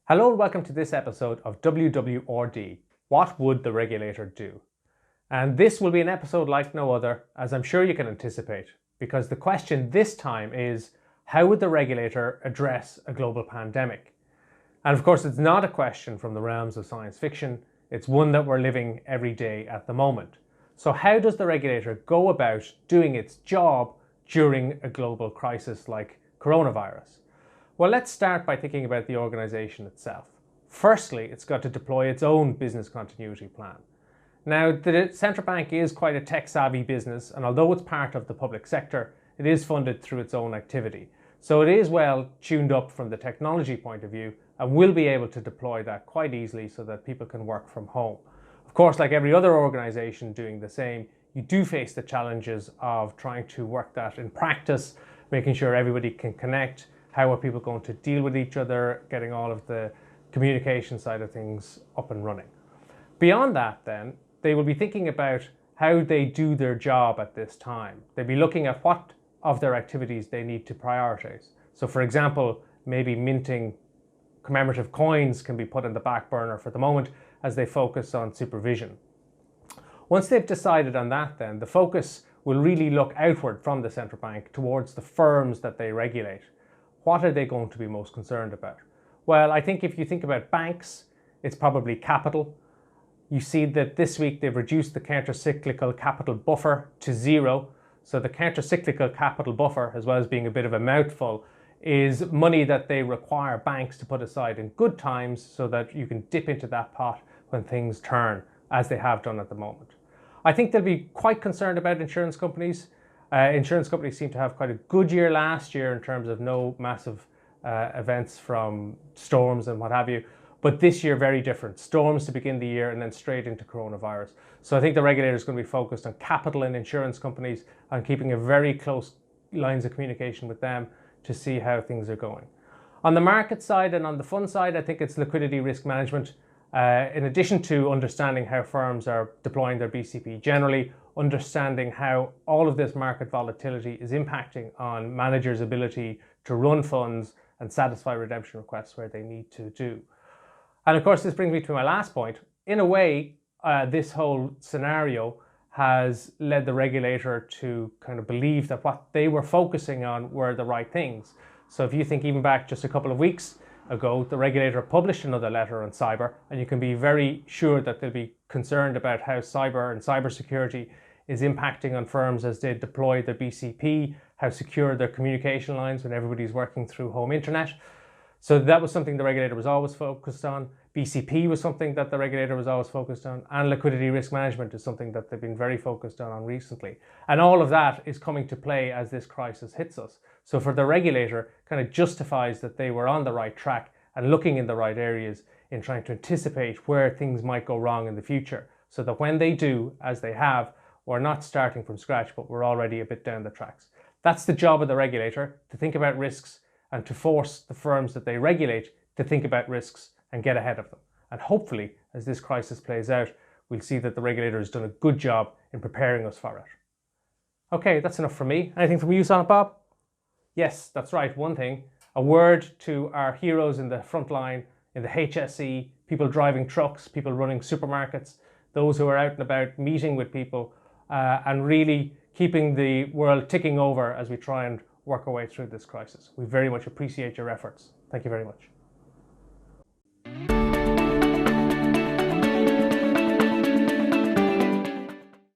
Hello and welcome to this episode of WWRD. What would the regulator do? And this will be an episode like no other, as I'm sure you can anticipate, because the question this time is, how would the regulator address a global pandemic? And of course, it's not a question from the realms of science fiction. It's one that we're living every day at the moment. So how does the regulator go about doing its job during a global crisis like coronavirus? Well, let's start by thinking about the organisation itself. Firstly, it's got to deploy its own business continuity plan. Now, the central bank is quite a tech-savvy business, and although it's part of the public sector, it is funded through its own activity. So it is well tuned up from the technology point of view and will be able to deploy that quite easily so that people can work from home. Of course, like every other organisation doing the same, you do face the challenges of trying to work that in practice, making sure everybody can connect. How are people going to deal with each other, getting all of the communication side of things up and running. Beyond that then, they will be thinking about how they do their job at this time. They'll be looking at what of their activities they need to prioritise. So for example, maybe minting commemorative coins can be put on the back burner for the moment as they focus on supervision. Once they've decided on that then, the focus will really look outward from the central bank towards the firms that they regulate. What are they going to be most concerned about? Well, I think if you think about banks, it's probably capital. You see that this week they've reduced the counter-cyclical capital buffer to 0. So the counter-cyclical capital buffer, as well as being a bit of a mouthful, is money that they require banks to put aside in good times so that you can dip into that pot when things turn, as they have done at the moment. I think they'll be quite concerned about insurance companies. Insurance companies seem to have quite a good year last year in terms of no massive events from storms and what have you. But this year, very different. Storms to begin the year and then straight into coronavirus. So I think the regulator is going to be focused on capital and insurance companies and keeping a very close lines of communication with them to see how things are going. On the market side and on the fund side, I think it's liquidity risk management. In addition to understanding how firms are deploying their BCP generally, understanding how all of this market volatility is impacting on managers' ability to run funds and satisfy redemption requests where they need to do. And of course, this brings me to my last point. In a way, this whole scenario has led the regulator to kind of believe that what they were focusing on were the right things. So if you think even back just a couple of weeks ago, the regulator published another letter on cyber, and you can be very sure that they'll be concerned about how cyber and cybersecurity is impacting on firms as they deploy their BCP, how secure their communication lines when everybody's working through home internet. So that was something the regulator was always focused on. BCP was something that the regulator was always focused on, and liquidity risk management is something that they've been very focused on recently. And all of that is coming to play as this crisis hits us. So for the regulator, kind of justifies that they were on the right track and looking in the right areas in trying to anticipate where things might go wrong in the future, so that when they do, as they have, we're not starting from scratch, but we're already a bit down the tracks. That's the job of the regulator, to think about risks and to force the firms that they regulate to think about risks and get ahead of them. And hopefully, as this crisis plays out, we'll see that the regulator has done a good job in preparing us for it. Okay, that's enough from me. Anything from you, Sonnet Bob? Yes, that's right, one thing. A word to our heroes in the front line, in the HSE, people driving trucks, people running supermarkets, those who are out and about meeting with people, and really keeping the world ticking over as we try and work our way through this crisis. We very much appreciate your efforts. Thank you very much.